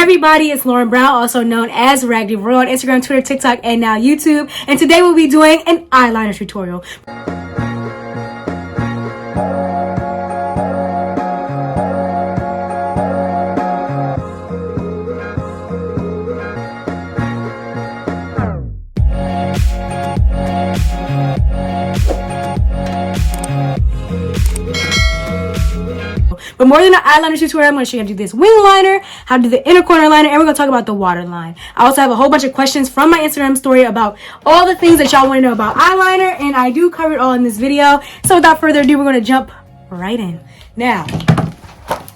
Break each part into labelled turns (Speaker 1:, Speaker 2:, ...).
Speaker 1: everybody, it's Lauren Brown, also known as Raggedyroyal on Instagram, Twitter, TikTok, and now YouTube. And today we'll be doing an eyeliner tutorial. But more than an eyeliner tutorial, I'm going to show you how to do this wing liner, how to do the inner corner liner, and we're going to talk about the waterline. I also have a whole bunch of questions from my Instagram story about all the things that y'all want to know about eyeliner, and I do cover it all in this video. So without further ado, we're going to jump right in. Now,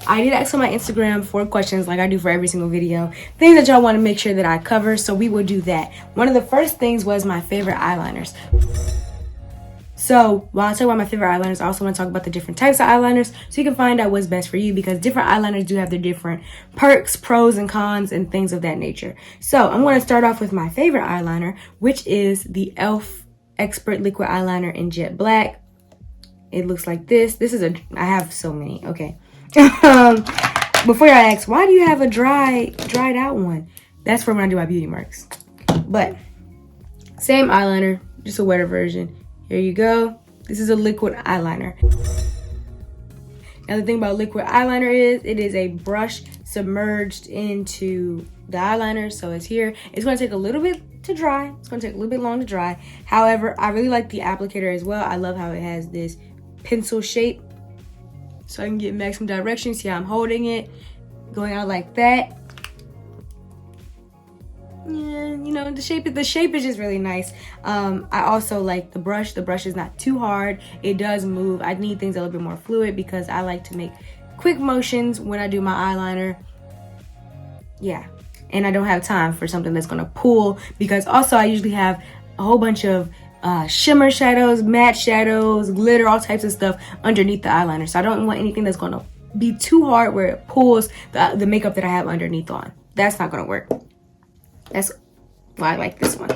Speaker 1: I did ask on my Instagram for questions like I do for every single video, things that y'all want to make sure that I cover, so we will do that. One of the first things was my favorite eyeliners. So while I talk about my favorite eyeliners, I also want to talk about the different types of eyeliners so you can find out what's best for you, because different eyeliners do have their different perks, pros, and cons, and things of that nature. So I'm going to start off with my favorite eyeliner, which is the e.l.f. Expert Liquid Eyeliner in Jet Black. It looks like this. I have so many. Okay. Before y'all ask, why do you have a dried out one? That's for when I do my beauty marks. But same eyeliner, just a wetter version. Here you go. This is a liquid eyeliner. Now the thing about liquid eyeliner is it is a brush submerged into the eyeliner. So it's here. It's going to take a little bit to dry. It's going to take a little bit long to dry. However, I really like the applicator as well. I love how it has this pencil shape. So I can get maximum direction. See how I'm holding it. Going out like that. Yeah, you know, the shape is just really nice. I also like the brush. The brush is not too hard. It does move. I need things a little bit more fluid because I like to make quick motions when I do my eyeliner. Yeah, and I don't have time for something that's gonna pull, because also I usually have a whole bunch of shimmer shadows, matte shadows, glitter, all types of stuff underneath the eyeliner. So I don't want anything that's gonna be too hard where it pulls the makeup that I have underneath on. That's not gonna work. That's why I like this one.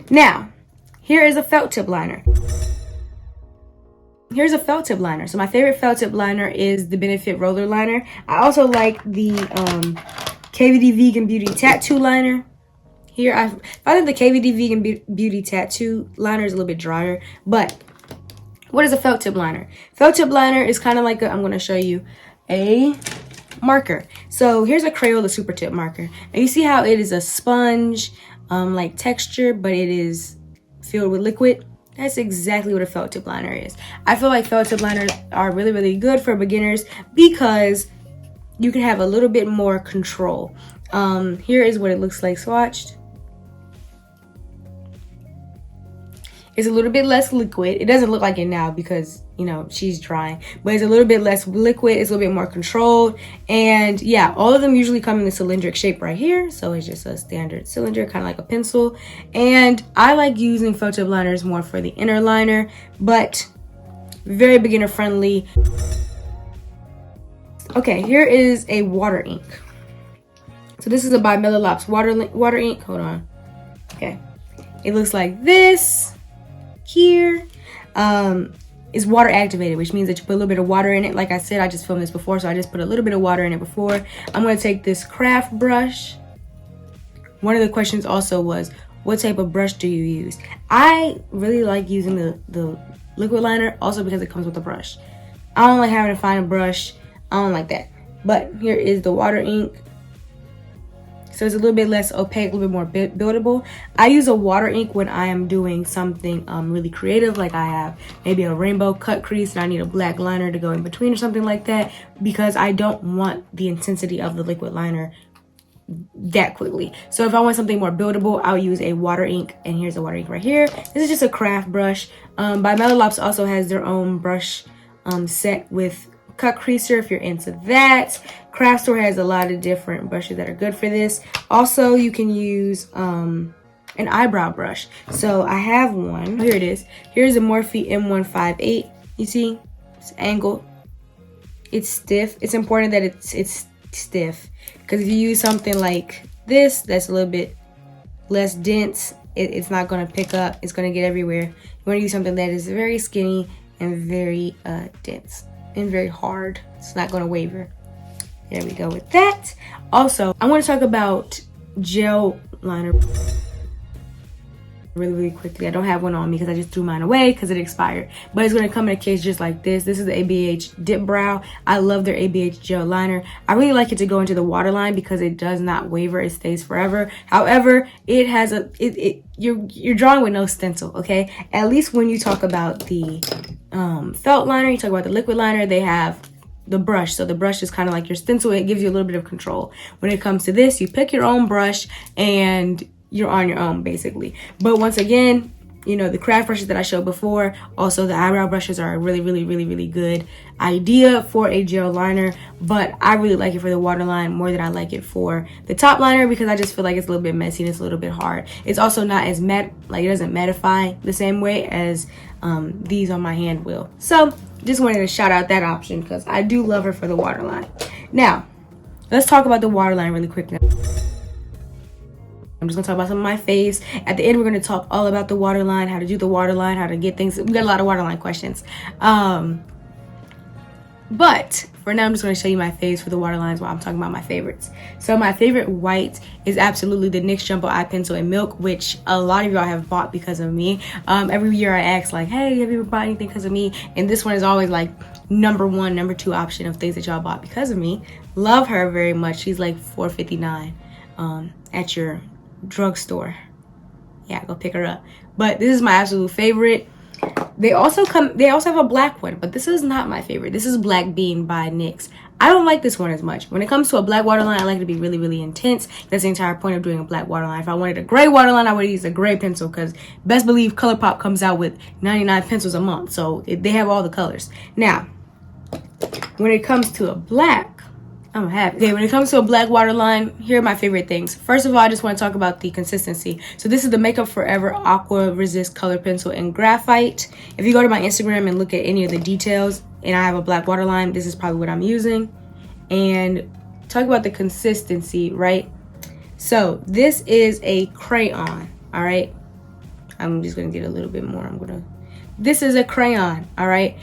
Speaker 1: Now, here is a felt tip liner. Here's a felt tip liner. So my favorite felt tip liner is the Benefit Roller Liner. I also like the KVD Vegan Beauty Tattoo Liner. Here, I think the KVD Vegan Beauty Tattoo Liner is a little bit drier. But what is a felt tip liner? Felt tip liner is kind of like I'm going to show you a marker. So here's a Crayola Super Tip marker, and you see how it is a sponge like texture, but it is filled with liquid. That's exactly what a felt tip liner is. I feel like felt tip liners are really, really good for beginners because you can have a little bit more control. Here is what it looks like swatched. It's a little bit less liquid. It doesn't look like it now because, you know, she's drying. But it's a little bit less liquid. It's a little bit more controlled. And yeah, all of them usually come in the cylindric shape right here. So it's just a standard cylinder, kind of like a pencil. And I like using felt tip liners more for the inner liner, but very beginner friendly. Okay, here is a water ink. So this is a BYMELOLOPS water ink. Hold on. Okay. It looks like this. Here is water activated, which means that you put a little bit of water in it. Like I said, I just filmed this before, so I just put a little bit of water in it before. I'm going to take this craft brush. One of the questions also was, what type of brush do you use? I really like using the liquid liner, also because it comes with a brush. I don't like having to find a brush. I don't like that. But here is the water ink. So it's a little bit less opaque, a little bit more buildable. I use a water ink when I am doing something really creative, like I have maybe a rainbow cut crease and I need a black liner to go in between or something like that, because I don't want the intensity of the liquid liner that quickly. So if I want something more buildable, I'll use a water ink, and here's a water ink right here. This is just a craft brush. BYMELOLOPS also has their own brush set with cut creaser if you're into that. Craft Store has a lot of different brushes that are good for this. Also, you can use an eyebrow brush. So I have one. Here it is. Here's a Morphe M158. You see, it's angled. It's stiff. It's important that it's stiff, because if you use something like this that's a little bit less dense, it's not going to pick up. It's going to get everywhere. You want to use something that is very skinny and very dense and very hard. It's not going to waver. There we go with that. Also, I want to talk about gel liner really quickly. I don't have one on me because I just threw mine away because it expired, but it's going to come in a case just like this. This is the ABH Dip Brow. I love their ABH gel liner. I really like it to go into the waterline because it does not waver. It stays forever. However, it has you're drawing with no stencil, okay? At least when you talk about the felt liner, you talk about the liquid liner, they have the brush. So the brush is kind of like your stencil. It gives you a little bit of control. When it comes to this, you pick your own brush and you're on your own basically. But once again, you know, the craft brushes that I showed before, also the eyebrow brushes are a really good idea for a gel liner, but I really like it for the waterline more than I like it for the top liner because I just feel like it's a little bit messy and it's a little bit hard. It's also not as matte, like it doesn't mattify the same way as these on my hand will. So just wanted to shout out that option because I do love her for the waterline. Now, let's talk about the waterline really quick now. I'm just gonna talk about some of my faves. At the end, we're gonna talk all about the waterline, how to do the waterline, how to get things. We got a lot of waterline questions. But for now, I'm just gonna show you my faves for the waterlines while I'm talking about my favorites. So my favorite white is absolutely the NYX Jumbo Eye Pencil in Milk, which a lot of y'all have bought because of me. Every year I ask like, hey, have you ever bought anything because of me? And this one is always like number 1, number 2 option of things that y'all bought because of me. Love her very much. She's like $4.59 at your drugstore. Yeah, go pick her up. But this is my absolute favorite. They also have a black one, but this is not my favorite. This is Black Bean by NYX. I don't like this one as much. When it comes to a black waterline, I like it to be really intense. That's the entire point of doing a black waterline. If I wanted a gray waterline, I would use a gray pencil because best believe ColourPop comes out with 99 pencils a month, so they have all the colors. Now, when it comes to a black, I'm happy. Okay, when it comes to a black waterline, here are my favorite things. First of all, I just want to talk about the consistency. So this is the Makeup Forever Aqua Resist Color Pencil in Graphite. If you go to my Instagram and look at any of the details, and I have a black waterline, this is probably what I'm using. And talk about the consistency, right? So this is a crayon, all right? I'm just going to get a little bit more. This is a crayon, all right?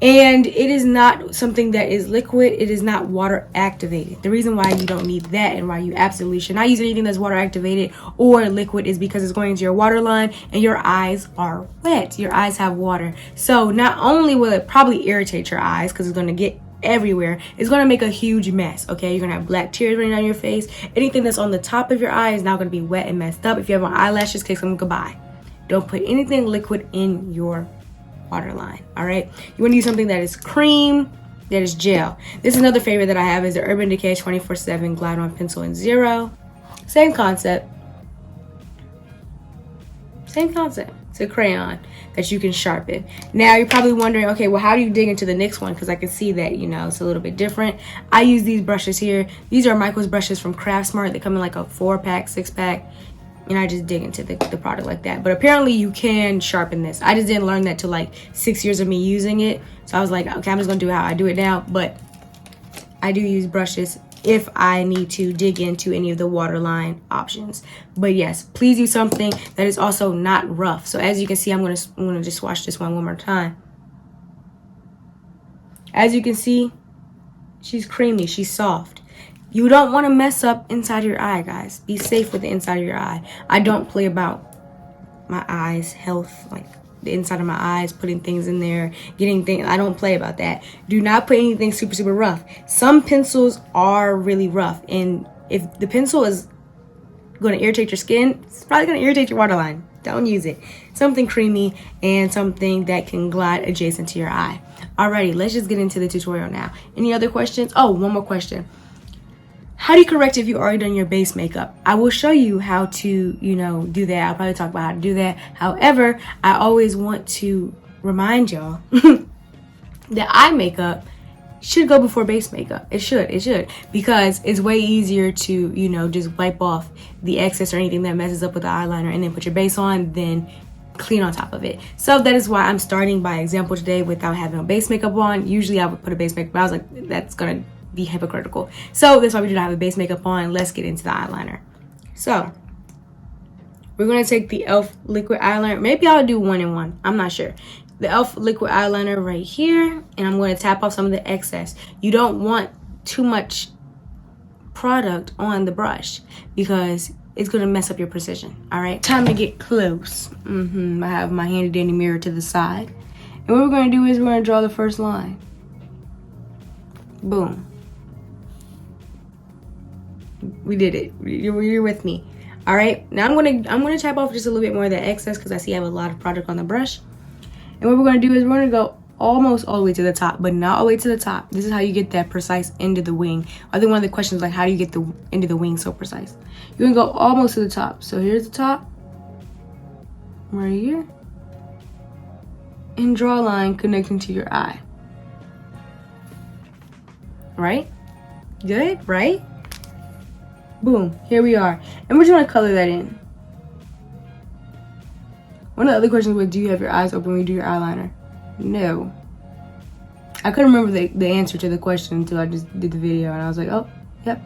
Speaker 1: And it is not something that is liquid. It is not water activated. The reason why you don't need that and why you absolutely should not use anything that's water activated or liquid is because it's going into your waterline and your eyes are wet. Your eyes have water. So not only will it probably irritate your eyes because it's going to get everywhere, it's going to make a huge mess, okay? You're going to have black tears running down your face. Anything that's on the top of your eye is now going to be wet and messed up. If you have on eyelashes, kiss them goodbye. Don't put anything liquid in your waterline, all right? You want to use something that is cream, that is gel. This is another favorite that I have is the Urban Decay 24/7 Glide On Pencil in Zero. Same concept. It's a crayon that you can sharpen. Now you're probably wondering, okay, well, how do you dig into the NYX one? Because I can see that, you know, it's a little bit different. I use these brushes here. These are Michael's brushes from Craft Smart. They come in like a 4-pack, 6-pack. And I just dig into the product like that. But apparently you can sharpen this. I just didn't learn that till like 6 years of me using it. So I was like, okay, I'm just gonna do how I do it now. But I do use brushes if I need to dig into any of the waterline options. But yes, please use something that is also not rough. So as you can see, I'm gonna just swatch this one more time. As you can see, she's creamy, she's soft. You don't want to mess up inside your eye, guys. Be safe with the inside of your eye. I don't play about my eyes' health, like the inside of my eyes, putting things in there, getting things. I don't play about that. Do not put anything super rough. Some pencils are really rough, and if the pencil is going to irritate your skin, it's probably going to irritate your waterline. Don't use it. Something creamy and something that can glide adjacent to your eye. Alrighty, let's just get into the tutorial now. Any other questions? Oh, one more question. How do you correct if you've already done your base makeup? I will show you how to, you know, do that. I'll probably talk about how to do that. However, I always want to remind y'all that eye makeup should go before base makeup. It should, because it's way easier to, you know, just wipe off the excess or anything that messes up with the eyeliner and then put your base on than clean on top of it. So that is why I'm starting by example today without having a base makeup on. Usually I would put a base makeup, but I was like, that's gonna be hypocritical. So that's why we do not have a base makeup on. Let's get into the eyeliner. So we're going to take the e.l.f. liquid eyeliner. Maybe I'll do 1 and 1. I'm not sure. The e.l.f. liquid eyeliner right here, and I'm going to tap off some of the excess. You don't want too much product on the brush because it's gonna mess up your precision. All right, time to get close. I have my handy dandy mirror to the side, and what we're gonna do is we're gonna draw the first line. Boom. We did it. You're with me. All right, now I'm gonna tap off just a little bit more of that excess because I see I have a lot of product on the brush. And what we're gonna do is we're gonna go almost all the way to the top, but not all the way to the top. This is how you get that precise end of the wing. I think one of the questions is like, how do you get the end of the wing so precise? You're gonna go almost to the top. So here's the top, right here, and draw a line connecting to your eye. Right? Good, right? Boom, here we are. And we're just gonna color that in. One of the other questions was, do you have your eyes open when you do your eyeliner? No. I couldn't remember the answer to the question until I just did the video, and I was like, oh, yep.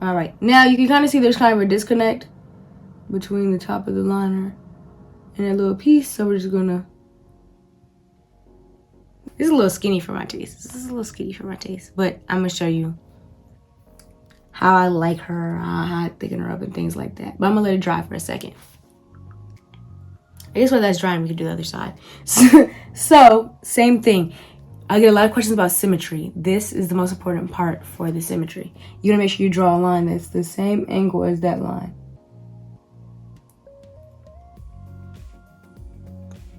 Speaker 1: All right, now you can kind of see there's kind of a disconnect between the top of the liner and that little piece, so we're just gonna, this is a little skinny for my taste. This is a little skinny for my taste, but I'm gonna show you how I like her, how I thicken her up and things like that. But I'm gonna let it dry for a second. I guess while that's drying, we can do the other side. So, same thing. I get a lot of questions about symmetry. This is the most important part for the symmetry. You wanna make sure you draw a line that's the same angle as that line.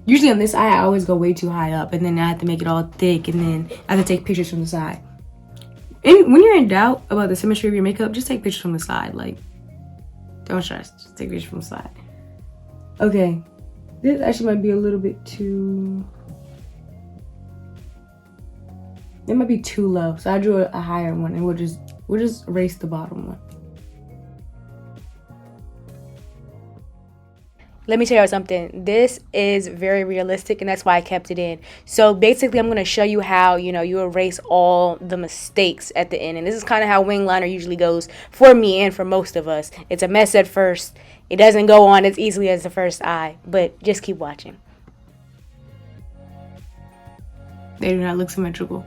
Speaker 1: Usually on this eye, I always go way too high up, and then I have to make it all thick, and then I have to take pictures from the side. And when you're in doubt about the symmetry of your makeup, just take pictures from the side. Like, don't stress, just take pictures from the side. Okay, this actually might be a little bit too, it might be too low. So I drew a higher one, and we'll just erase the bottom one. Let me tell you something. This is very realistic, and that's why I kept it in. So basically, I'm going to show you how, you erase all the mistakes at the end. And this is kind of how wing liner usually goes for me and for most of us. It's a mess at first. It doesn't go on as easily as the first eye, but just keep watching. They do not look symmetrical.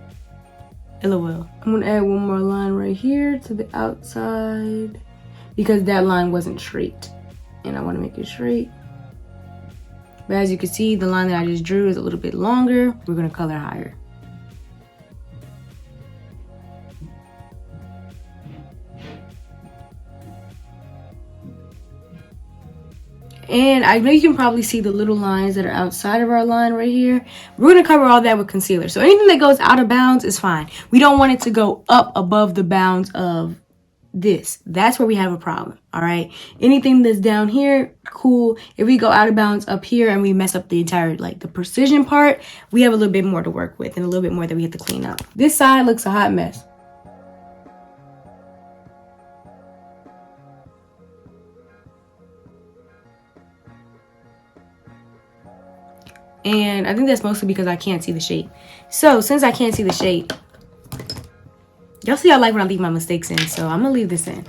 Speaker 1: LOL. I'm going to add one more line right here to the outside because that line wasn't straight, and I want to make it straight. But as you can see, the line that I just drew is a little bit longer. We're gonna color higher. And I know you can probably see the little lines that are outside of our line right here. We're gonna cover all that with concealer. So anything that goes out of bounds is fine. We don't want it to go up above the bounds of this. That's where we have a problem. All right, anything that's down here, cool. If we go out of bounds up here and we mess up the entire, like, the precision part, we have a little bit more to work with and a little bit more that we have to clean up. This side looks a hot mess. And I think that's mostly because I can't see the shape. So since I can't see the shape, y'all see I like when I leave my mistakes in, so I'm gonna leave this in.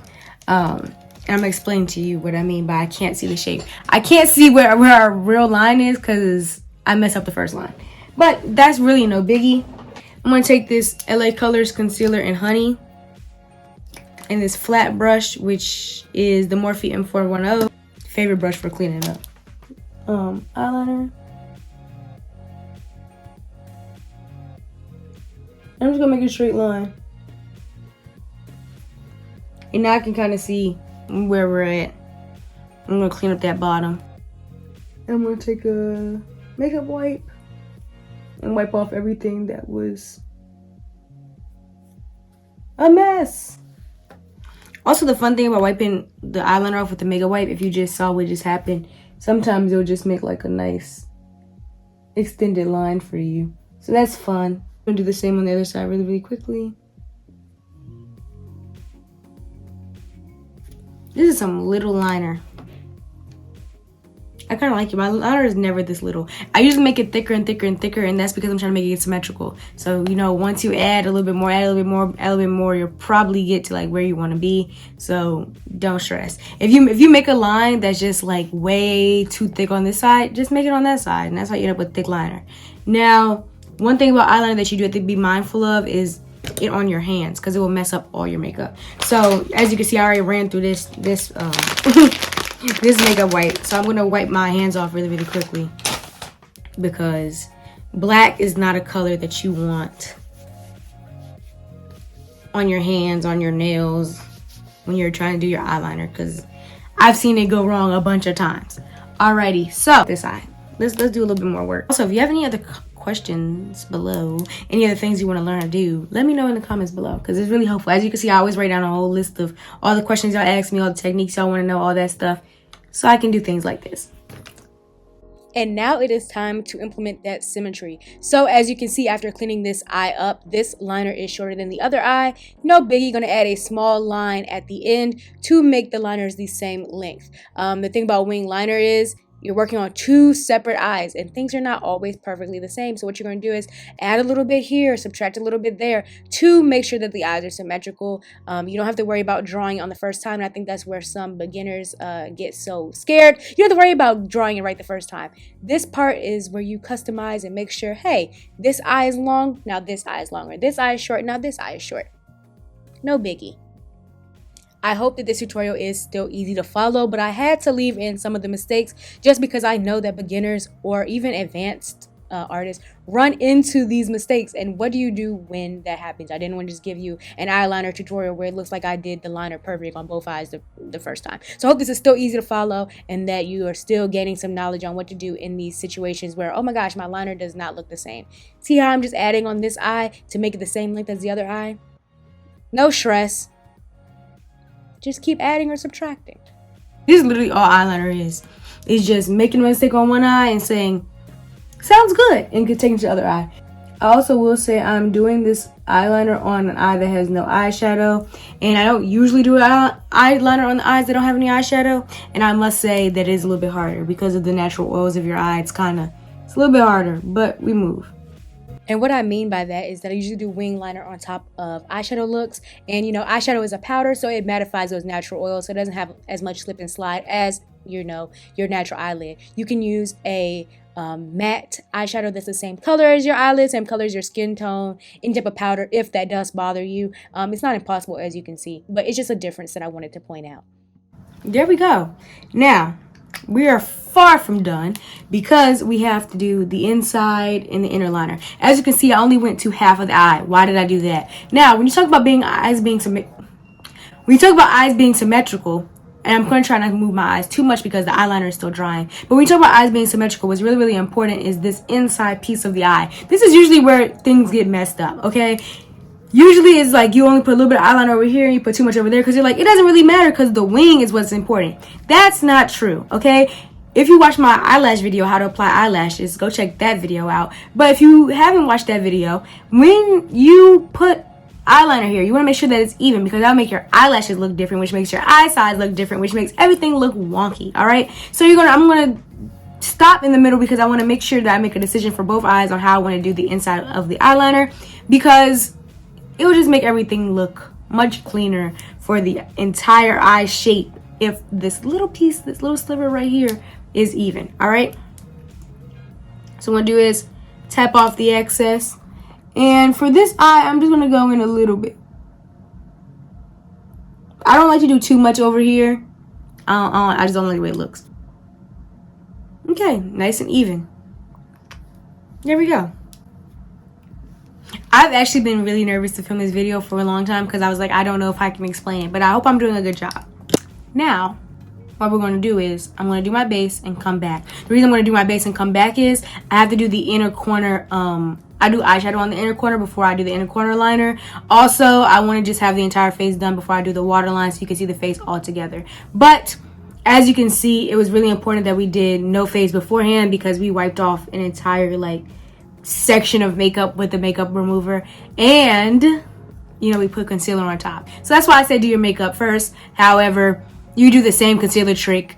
Speaker 1: And I'm gonna explain to you what I mean by I can't see the shape. I can't see where our real line is because I messed up the first line. But that's really no biggie. I'm gonna take this LA Colors Concealer in Honey and this flat brush, which is the Morphe M410. Favorite brush for cleaning up. Eyeliner. I'm just gonna make a straight line. And now I can kind of see where we're at. I'm gonna clean up that bottom. I'm gonna take a makeup wipe and wipe off everything that was a mess. Also, the fun thing about wiping the eyeliner off with the makeup wipe, if you just saw what just happened, sometimes it'll just make like a nice extended line for you. So that's fun. I'm gonna do the same on the other side really, really quickly. This is some little liner. I kind of like it. My liner is never this little. I usually make it thicker and thicker and thicker, and that's because I'm trying to make it symmetrical. So, once you add a little bit more, add a little bit more, add a little bit more, you'll probably get to like where you want to be. So don't stress. If you make a line that's just like way too thick on this side, just make it on that side, and that's how you end up with thick liner. Now, One thing about eyeliner that you do have to be mindful of is it on your hands, because it will mess up all your makeup. So as you can see, I already ran through this this makeup wipe. So I'm gonna wipe my hands off really, really quickly, because black is not a color that you want on your hands, on your nails, when you're trying to do your eyeliner, because I've seen it go wrong a bunch of times. Alrighty, so this eye. Let's do a little bit more work. Also, if you have any other questions below, any other things you want to learn to do, let me know in the comments below, because it's really helpful. As you can see, I always write down a whole list of all the questions y'all ask me, all the techniques y'all want to know, all that stuff, so I can do things like this. And now it is time to implement that symmetry. So as you can see, after cleaning this eye up, this liner is shorter than the other eye. No biggie, gonna add a small line at the end to make the liners the same length. The thing about wing liner is you're working on two separate eyes, and things are not always perfectly the same. So what you're going to do is add a little bit here, subtract a little bit there to make sure that the eyes are symmetrical. You don't have to worry about drawing on the first time, and I think that's where some beginners get so scared. You don't have to worry about drawing it right the first time. This part is where you customize and make sure, hey, this eye is long, now this eye is longer. This eye is short, now this eye is short. No biggie. I hope that this tutorial is still easy to follow, but I had to leave in some of the mistakes just because I know that beginners or even advanced artists run into these mistakes. And what do you do when that happens? I didn't want to just give you an eyeliner tutorial where it looks like I did the liner perfect on both eyes the first time. So I hope this is still easy to follow and that you are still gaining some knowledge on what to do in these situations where, oh my gosh, my liner does not look the same. See how I'm just adding on this eye to make it the same length as the other eye? No stress. Just keep adding or subtracting. This is literally all eyeliner is. It's just making a mistake on one eye and saying, sounds good, and continuing to the other eye. I also will say I'm doing this eyeliner on an eye that has no eyeshadow. And I don't usually do eyeliner on the eyes that don't have any eyeshadow. And I must say that it is a little bit harder because of the natural oils of your eye. It's a little bit harder, but we move. And what I mean by that is that I usually do wing liner on top of eyeshadow looks. And, you know, eyeshadow is a powder, so it mattifies those natural oils, so it doesn't have as much slip and slide as, you know, your natural eyelid. You can use a matte eyeshadow that's the same color as your eyelid, same color as your skin tone, any type of powder if that does bother you. It's not impossible, as you can see, but it's just a difference that I wanted to point out. There we go. Now, we are far from done because we have to do the inside and the inner liner. As you can see, I only went to half of the eye. Why did I do that? Now, when you talk about eyes being symmetrical, and I'm going to try not to move my eyes too much because the eyeliner is still drying. But when you talk about eyes being symmetrical, what's really, really important is this inside piece of the eye. This is usually where things get messed up, okay? Usually it's like you only put a little bit of eyeliner over here and you put too much over there because you're like, it doesn't really matter because the wing is what's important. That's not true, okay? If you watch my eyelash video, how to apply eyelashes, go check that video out. But if you haven't watched that video, when you put eyeliner here, you want to make sure that it's even because that'll make your eyelashes look different, which makes your eye size look different, which makes everything look wonky, all right? So I'm going to stop in the middle because I want to make sure that I make a decision for both eyes on how I want to do the inside of the eyeliner because it will just make everything look much cleaner for the entire eye shape if this little piece, this little sliver right here is even, all right? So what I'm gonna do is tap off the excess. And for this eye, I'm just gonna go in a little bit. I don't like to do too much over here. I just don't like the way it looks. Okay, nice and even. There we go. I've actually been really nervous to film this video for a long time because I was like, I don't know if I can explain it, but I hope I'm doing a good job. Now, what we're going to do is I'm going to do my base and come back. The reason I'm going to do my base and come back is I have to do the inner corner. I do eyeshadow on the inner corner before I do the inner corner liner. Also, I want to just have the entire face done before I do the waterline so you can see the face all together. But as you can see, it was really important that we did no face beforehand because we wiped off an entire section of makeup with the makeup remover, and we put concealer on top. So that's why I said do your makeup first. However, you do the same concealer trick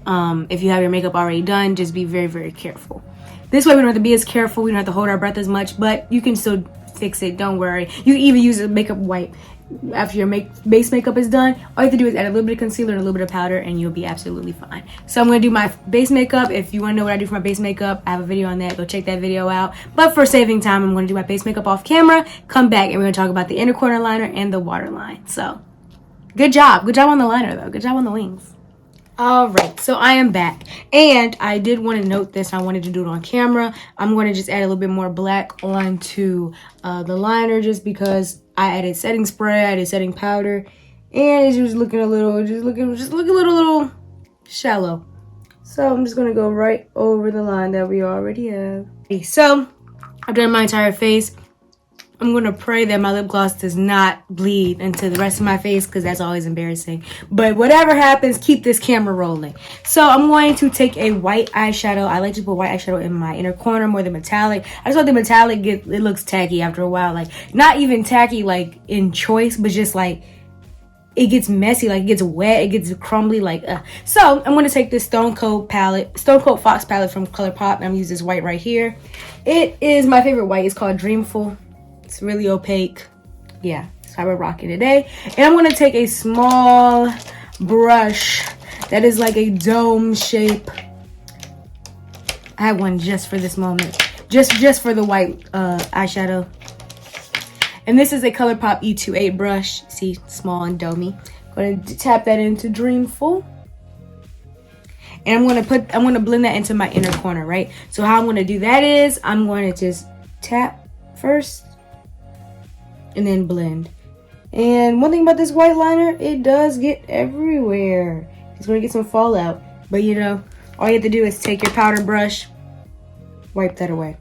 Speaker 1: if you have your makeup already done. Just be very, very careful. This way we don't have to be as careful, we don't have to hold our breath as much, but you can still fix it. Don't worry. You can even use a makeup wipe after your base makeup is done. All you have to do is add a little bit of concealer and a little bit of powder, and you'll be absolutely fine. So I'm going to do my base makeup. If you want to know what I do for my base makeup, I have a video on that. Go check that video out. But for saving time, I'm going to do my base makeup off camera, come back, and we're going to talk about the inner corner liner and the waterline. So good job on the liner though. Good job on the wings. All right, so I am back, and I did want to note this. I wanted to do it on camera. I'm going to just add a little bit more black onto the liner, just because I added setting spray, I added setting powder, and it's just looking a little, just looking a little shallow. So I'm just going to go right over the line that we already have. So I've done my entire face. I'm going to pray that my lip gloss does not bleed into the rest of my face, because that's always embarrassing. But whatever happens, keep this camera rolling. So I'm going to take a white eyeshadow. I like to put white eyeshadow in my inner corner more than metallic. I just want the metallic, it looks tacky after a while. Like, not even tacky like in choice, but just like it gets messy, like it gets wet, it gets crumbly, like So I'm going to take this Stone Cold Fox palette from ColourPop, and I'm going to use this white right here. It is my favorite white. It's called Dreamful. It's really opaque. Yeah, that's how we're rocking today. And I'm going to take a small brush that is like a dome shape. I have one just for this moment. Just for the white eyeshadow. And this is a ColourPop E28 brush. See, small and domey. I'm going to tap that into Dreamful. And I'm going to blend that into my inner corner, right? So how I'm going to do that is I'm going to just tap first and then blend. And one thing about this white liner, it does get everywhere. It's going to get some fallout. But you know, all you have to do is take your powder brush, wipe that away.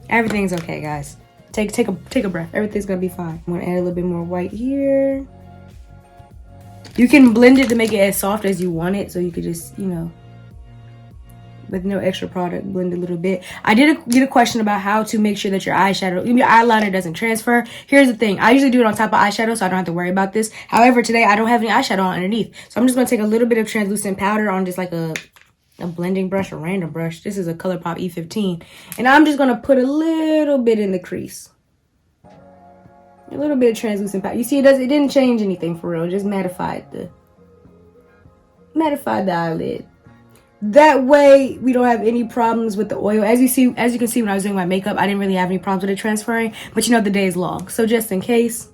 Speaker 1: Everything's okay, guys. Take a breath. Everything's going to be fine. I'm going to add a little bit more white here. You can blend it to make it as soft as you want it. So you could just, you know, with no extra product, blend a little bit. I did get a question about how to make sure that your eyeliner doesn't transfer. Here's the thing. I usually do it on top of eyeshadow, so I don't have to worry about this. However, today I don't have any eyeshadow on underneath. So I'm just going to take a little bit of translucent powder on just like a blending brush, a random brush. This is a ColourPop E15. And I'm just going to put a little bit in the crease. A little bit of translucent powder. You see, it didn't change anything for real. It just mattified the eyelid. That way we don't have any problems with the oil. As you can see when I was doing my makeup, I didn't really have any problems with it transferring, but you know the day is long. So just in case,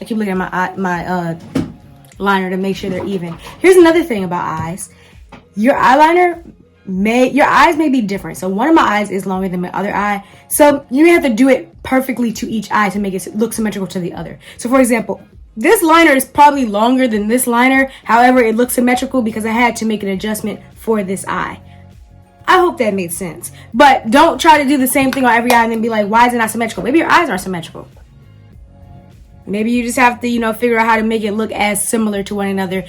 Speaker 1: I keep looking at my liner to make sure they're even. Here's another thing about eyes. Your eyes may be different. So one of my eyes is longer than my other eye. So you have to do it perfectly to each eye to make it look symmetrical to the other. So for example, this liner is probably longer than this liner. However, it looks symmetrical because I had to make an adjustment for this eye. I hope that made sense. But don't try to do the same thing on every eye and then be like, why is it not symmetrical? Maybe your eyes aren't symmetrical. Maybe you just have to, you know, figure out how to make it look as similar to one another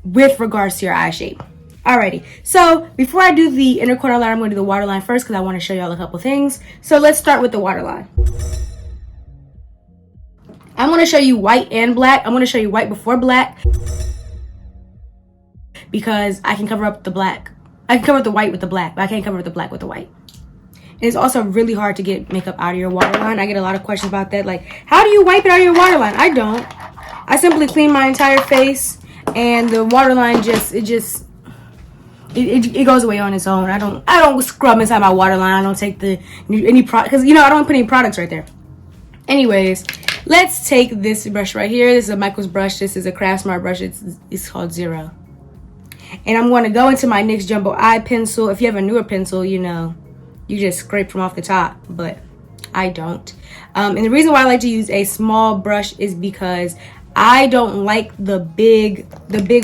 Speaker 1: with regards to your eye shape. Alrighty, so before I do the inner corner line, I'm going to do the waterline first because I want to show y'all a couple things. So let's start with the waterline. I'm going to show you white and black. I'm going to show you white before black because I can cover up the black. I can cover up the white with the black, but I can't cover up the black with the white. And it's also really hard to get makeup out of your waterline. I get a lot of questions about that. Like, how do you wipe it out of your waterline? I don't. I simply clean my entire face and the waterline it goes away on its own. I don't scrub inside my waterline. I don't take any product because, you know, I don't put any products right there. Anyways, let's take this brush right here. This is a Michael's brush. This is a Craftsmart brush. It's called Zero. And I'm going to go into my NYX Jumbo Eye Pencil. If you have a newer pencil, you know, you just scrape from off the top, but I don't. And the reason why I like to use a small brush is because I don't like the big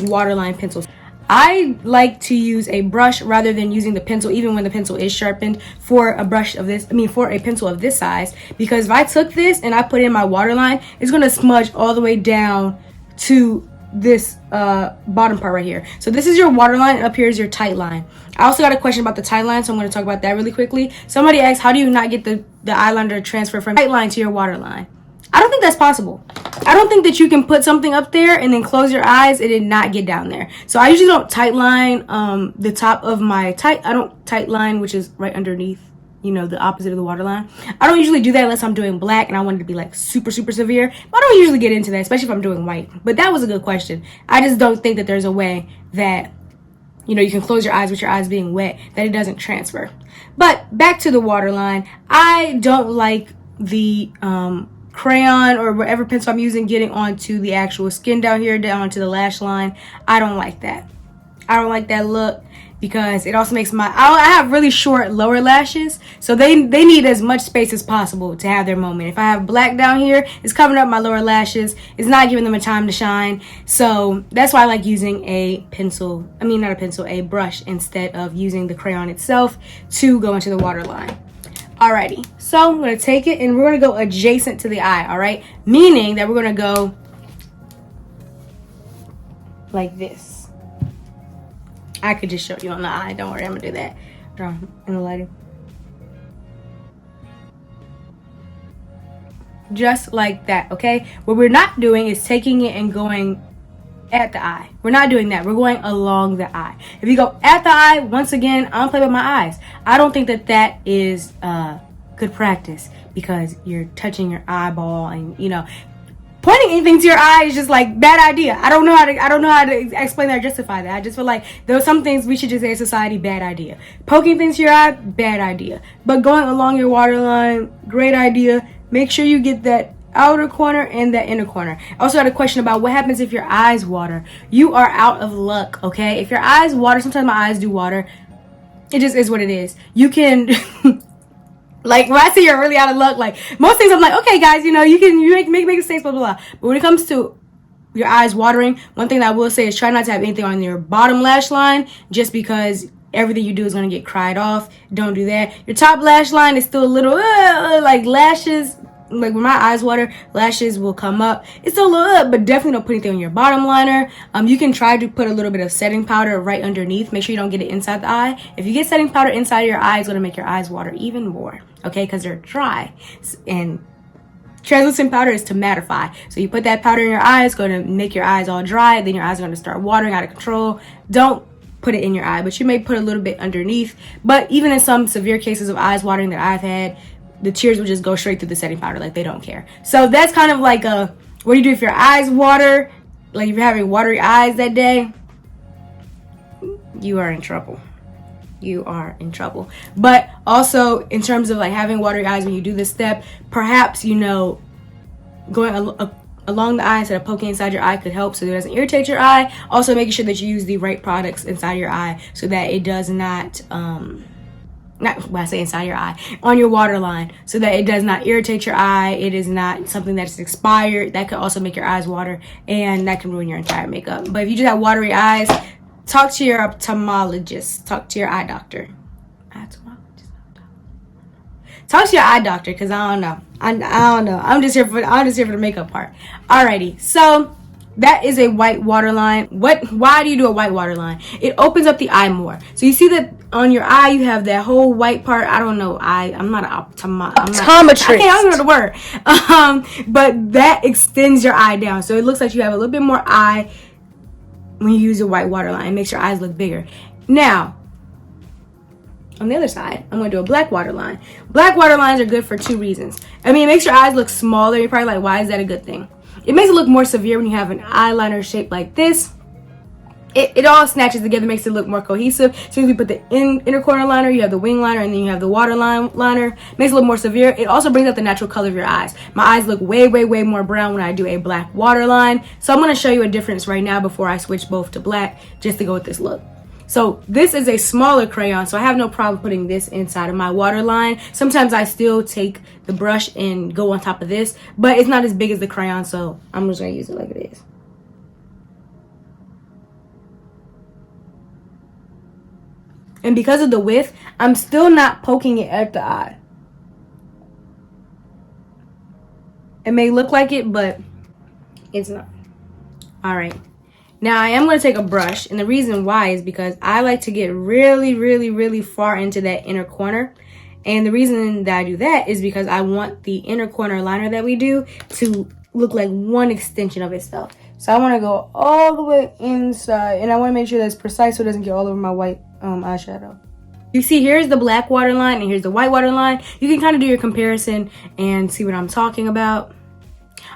Speaker 1: waterline pencils. I like to use a brush rather than using the pencil, even when the pencil is sharpened, for a pencil of this size. Because if I took this and I put it in my waterline, it's going to smudge all the way down to this bottom part right here. So this is your waterline, and up here is your tight line. I also got a question about the tight line, so I'm going to talk about that really quickly. Somebody asked, how do you not get the eyeliner to transfer from tight line to your waterline? I don't think that's possible. I don't think that you can put something up there and then close your eyes and it not get down there. So I usually don't tight line the top of my I don't tight line, which is right underneath you know, the opposite of the waterline. I don't usually do that unless I'm doing black and I want it to be like super, super severe. But I don't usually get into that, especially if I'm doing white. But that was a good question. I just don't think that there's a way that, you know, you can close your eyes with your eyes being wet, that it doesn't transfer. But back to the waterline. I don't like the crayon or whatever pencil I'm using getting onto the actual skin down here, down onto the lash line. I don't like that. I don't like that look because it also makes I have really short lower lashes, so they need as much space as possible to have their moment. If I have black down here, it's covering up my lower lashes. It's not giving them a time to shine. So that's why I like using a pencil, not a pencil, a brush instead of using the crayon itself to go into the waterline. Alrighty, so I'm going to take it and we're going to go adjacent to the eye, alright? Meaning that we're going to go like this. I could just show you on the eye. Don't worry, I'm going to do that. In the lighting. Just like that, okay? What we're not doing is taking it and going at the eye. We're not doing that. We're going along the eye. If you go at the eye, once again, I don't play with my eyes. I don't think that that is good practice because you're touching your eyeball and, you know, pointing anything to your eye is just like bad idea. I don't know how to explain that or justify that. I just feel like there are some things we should just say in society, bad idea. Poking things to your eye, bad idea. But going along your waterline, great idea. Make sure you get that outer corner and that inner corner. I also had a question about what happens if your eyes water. You are out of luck, okay? If your eyes water, sometimes my eyes do water. It just is what it is. You can like when I say you're really out of luck, like most things I'm like, okay guys, you know, you make mistakes, blah, blah, blah. But when it comes to your eyes watering, one thing that I will say is try not to have anything on your bottom lash line just because everything you do is going to get cried off. Don't do that. Your top lash line is still a little like lashes. Like when my eyes water, lashes will come up. It's still a little but definitely don't put anything on your bottom liner. You can try to put a little bit of setting powder right underneath. Make sure you don't get it inside the eye. If you get setting powder inside of your eye, it's going to make your eyes water even more. Okay, because they're dry. And translucent powder is to mattify. So you put that powder in your eye, it's going to make your eyes all dry. Then your eyes are going to start watering out of control. Don't put it in your eye, but you may put a little bit underneath. But even in some severe cases of eyes watering that I've had, the tears will just go straight through the setting powder, like they don't care. So that's kind of like what do you do if your eyes water? Like if you're having watery eyes that day, you are in trouble. You are in trouble. But also in terms of like having watery eyes when you do this step, perhaps, you know, going along the eye instead of poking inside your eye could help so that it doesn't irritate your eye. Also making sure that you use the right products inside your eye so that it does not when I say inside your eye, on your waterline, so that it does not irritate your eye. It is not something that's expired. That could also make your eyes water, and that can ruin your entire makeup. But if you just have watery eyes, talk to your ophthalmologist. Talk to your eye doctor. Talk to your eye doctor, because I don't know. I don't know. I'm just here for the makeup part. Alrighty, so that is a white waterline. Why do you do a white waterline? It opens up the eye more. So you see that on your eye, you have that whole white part. I don't know. I'm not an optometrist. I don't know the word. But that extends your eye down. So it looks like you have a little bit more eye when you use a white waterline. It makes your eyes look bigger. Now, on the other side, I'm going to do a black waterline. Black waterlines are good for two reasons. I mean, it makes your eyes look smaller. You're probably like, why is that a good thing? It makes it look more severe when you have an eyeliner shaped like this. It all snatches together, makes it look more cohesive. So if you put the inner corner liner, you have the wing liner, and then you have the waterline liner. Makes it look more severe. It also brings out the natural color of your eyes. My eyes look way, way, way more brown when I do a black waterline. So I'm going to show you a difference right now before I switch both to black, just to go with this look. So this is a smaller crayon, so I have no problem putting this inside of my waterline. Sometimes I still take the brush and go on top of this, but it's not as big as the crayon, so I'm just going to use it like it is. And because of the width, I'm still not poking it at the eye. It may look like it, but it's not. Alright. Now I am going to take a brush, and the reason why is because I like to get really, really, really far into that inner corner. And the reason that I do that is because I want the inner corner liner that we do to look like one extension of itself. So I want to go all the way inside, and I want to make sure that's precise so it doesn't get all over my white eyeshadow. You see, here's the black waterline and here's the white waterline. You can kind of do your comparison and see what I'm talking about.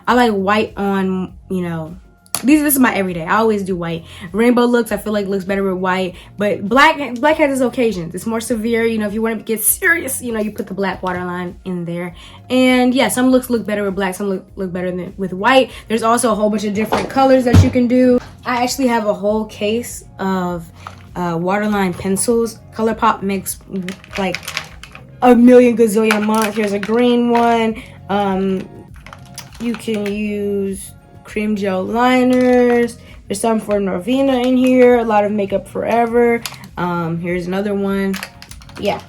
Speaker 1: I like white on, you know, this is my everyday. I always do white. Rainbow looks, I feel like looks better with white. But black has its occasions. It's more severe. You know, if you want to get serious, you know, you put the black waterline in there. And yeah, some looks look better with black. Some look better with white. There's also a whole bunch of different colors that you can do. I actually have a whole case of Waterline pencils. ColourPop makes like a million gazillion months. Here's a green one. You can use cream gel liners. There's some for Norvina in here. A lot of Makeup Forever. Here's another one. Yeah,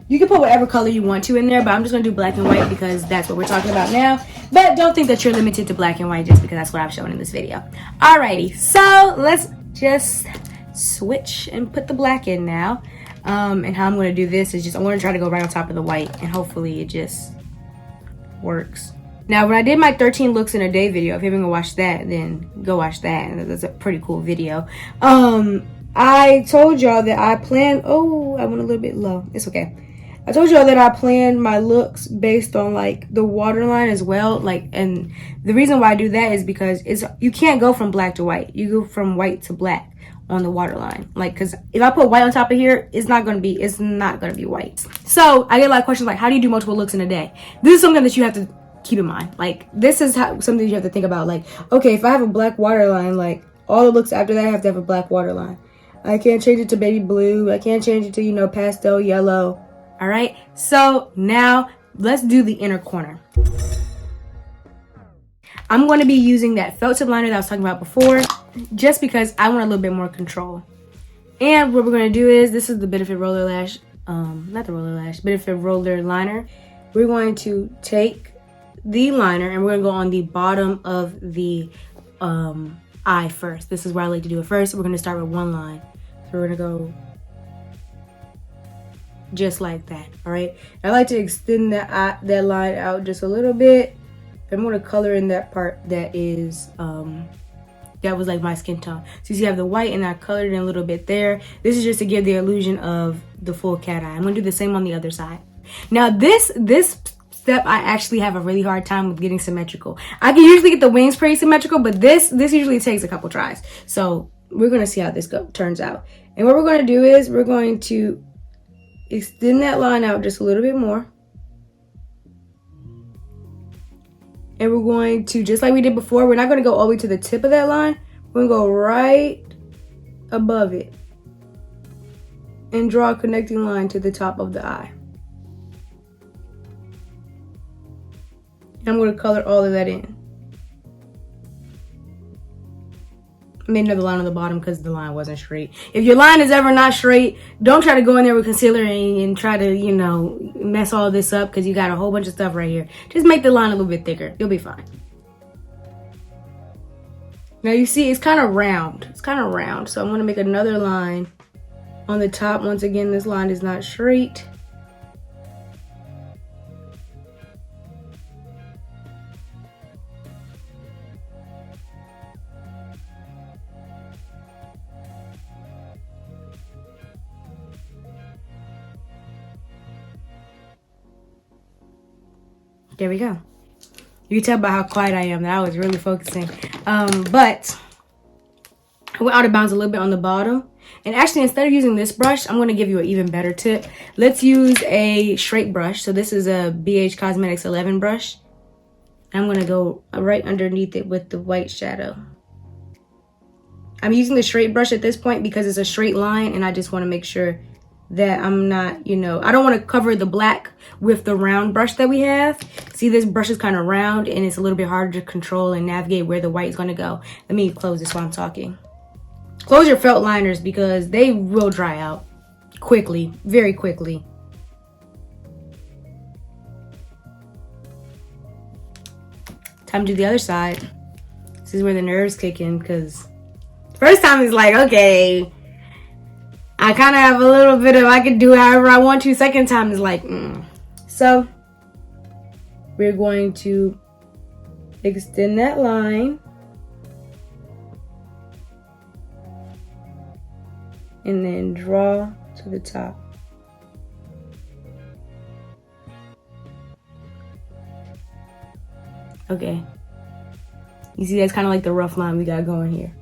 Speaker 1: you can put whatever color you want to in there, but I'm just gonna do black and white because that's what we're talking about now. But don't think that you're limited to black and white just because that's what I've shown in this video. Alrighty, so let's just switch and put the black in now. And how I'm gonna do this is just, I'm gonna try to go right on top of the white and hopefully it just works. Now, when I did my 13 looks in a day video, if you haven't watched that, then go watch that. That's a pretty cool video. I told y'all that I planned, oh, I went a little bit low. It's okay. I told y'all that I planned my looks based on like the waterline as well. Like, and the reason why I do that is because you can't go from black to white. You go from white to black on the waterline. Like, because if I put white on top of here, it's not gonna be white. So I get a lot of questions like, how do you do multiple looks in a day? This is something that you have to keep in mind. Like, this is something you have to think about. Like, okay, if I have a black waterline, like all the looks after that have to have a black waterline. I can't change it to baby blue. I can't change it to, you know, pastel yellow. All right, so now let's do the inner corner. I'm going to be using that felt tip liner that I was talking about before, just because I want a little bit more control. And what we're going to do is, this is the Benefit Roller Lash, not the Roller Lash, Benefit Roller Liner. We're going to take the liner and we're gonna go on the bottom of the eye first. This is where I like to do it first. We're gonna start with one line. So we're gonna go just like that. All right. I like to extend that line out just a little bit. I'm gonna color in that part that is that was like my skin tone. So you see I have the white and I colored in a little bit there. This is just to give the illusion of the full cat eye. I'm gonna do the same on the other side. Now this step I actually have a really hard time with getting symmetrical. I can usually get the wings pretty symmetrical, but this usually takes a couple tries. So we're gonna see how this turns out. And what we're gonna do is we're going to extend that line out just a little bit more. And we're going to, just like we did before, we're not gonna go all the way to the tip of that line. We're gonna go right above it and draw a connecting line to the top of the eye. I'm going to color all of that in. I made another line on the bottom because the line wasn't straight. If your line is ever not straight, don't try to go in there with concealer and try to, you know, mess all this up because you got a whole bunch of stuff right here. Just make the line a little bit thicker. You'll be fine. Now you see it's kind of round. It's kind of round. So I'm going to make another line on the top. Once again, this line is not straight. There we go. You can tell by how quiet I am that I was really focusing. But I went out of bounds a little bit on the bottom. And actually, instead of using this brush, I'm going to give you an even better tip. Let's use a straight brush. So this is a BH Cosmetics 11 brush. I'm going to go right underneath it with the white shadow. I'm using the straight brush at this point because it's a straight line. And I just want to make sure that I'm not, you know, I don't want to cover the black with the round brush that we have. See, this brush is kind of round and it's a little bit harder to control and navigate where the white is going to go. Let me close this while I'm talking. Close your felt liners because they will dry out quickly, very quickly. Time to do the other side. This is where the nerves kick in because first time is like, okay, I kind of have a little bit of, I can do however I want to. Second time is like, So we're going to extend that line. And then draw to the top. Okay. You see, that's kind of like the rough line we got going here.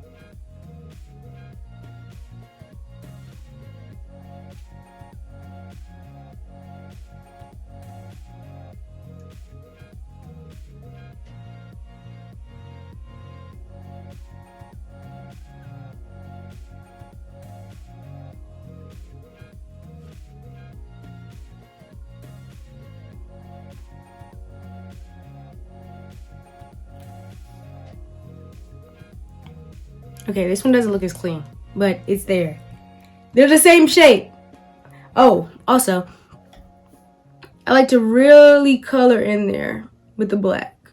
Speaker 1: Okay, this one doesn't look as clean, but it's there. They're the same shape. Oh, also, I like to really color in there with the black,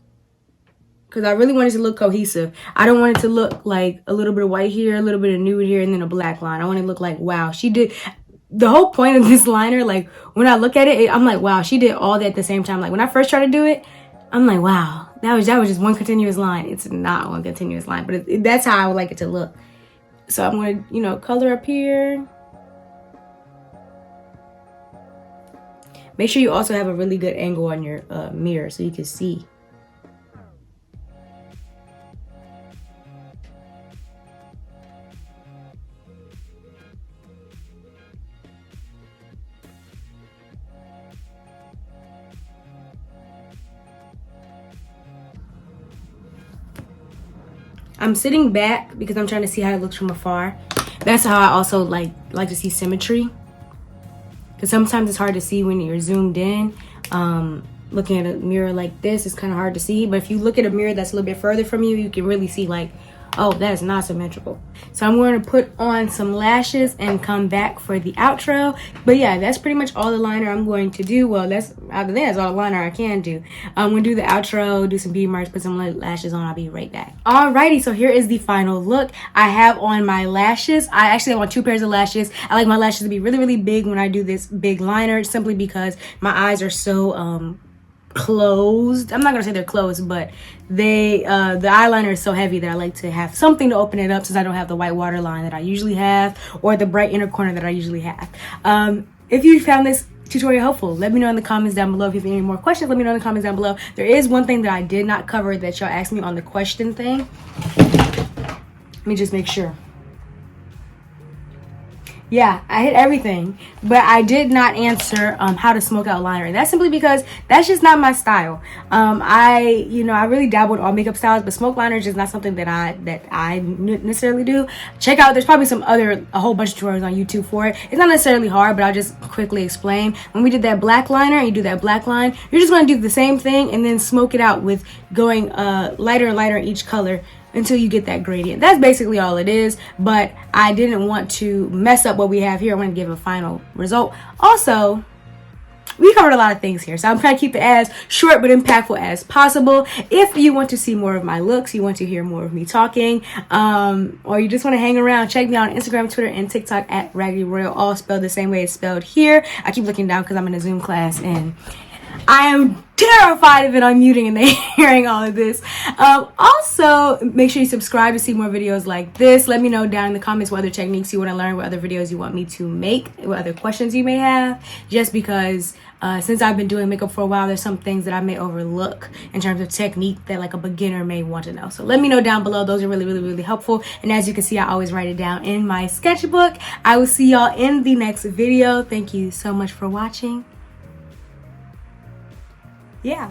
Speaker 1: because I really want it to look cohesive. I don't want it to look like a little bit of white here, a little bit of nude here, and then a black line. I want it to look like, wow, she did. The whole point of this liner, like, when I look at it, I'm like, wow, she did all that at the same time. Like, when I first tried to do it, I'm like, wow, that was just one continuous line. It's not one continuous line, but that's how I would like it to look. So I'm going to, you know, color up here. Make sure you also have a really good angle on your mirror so you can see. I'm sitting back because I'm trying to see how it looks from afar. That's how I also like to see symmetry. Because sometimes it's hard to see when you're zoomed in. Looking at a mirror like this, it's kind of hard to see. But if you look at a mirror that's a little bit further from you, you can really see like, oh, that is not symmetrical. So I'm going to put on some lashes and come back for the outro. But yeah, that's pretty much all the liner I'm going to do. Well, that's all the liner I can do. I'm going to do the outro, do some beauty marks, put some lashes on. I'll be right back. Alrighty, so here is the final look. I have on my lashes. I actually have on 2 pairs of lashes. I like my lashes to be really, really big when I do this big liner, simply because my eyes are so closed. I'm not gonna say they're closed, but they the eyeliner is so heavy that I like to have something to open it up, since I don't have the white waterline that I usually have, or the bright inner corner that I usually have. If you found this tutorial helpful, let me know in the comments down below. If you have any more questions, let me know in the comments down below. There is one thing that I did not cover that y'all asked me on the question thing. Let me just make sure. Yeah, I hit everything, but I did not answer how to smoke out liner. And that's simply because that's just not my style. I really dabble in all makeup styles, but smoke liner is just not something that I necessarily do. Check out, there's probably a whole bunch of tutorials on YouTube for it. It's not necessarily hard, but I'll just quickly explain. When we did that black liner and you do that black line, you're just going to do the same thing and then smoke it out with going lighter and lighter in each color until you get that gradient. That's basically all it is, but I didn't want to mess up what we have here. I want to give a final result. Also, we covered a lot of things here, so I'm trying to keep it as short but impactful as possible. If you want to see more of my looks, you want to hear more of me talking, or you just want to hang around, check me out on Instagram, Twitter, and TikTok at Raggedyroyal, all spelled the same way it's spelled here. I keep looking down because I'm in a Zoom class and I am terrified of it unmuting and they hearing all of this. Also, make sure you subscribe to see more videos like this. Let me know down in the comments what other techniques you want to learn, what other videos you want me to make, what other questions you may have. Just because since I've been doing makeup for a while, there's some things that I may overlook in terms of technique that like a beginner may want to know. So let me know down below. Those are really, really, really helpful. And as you can see, I always write it down in my sketchbook. I will see y'all in the next video. Thank you so much for watching. Yeah.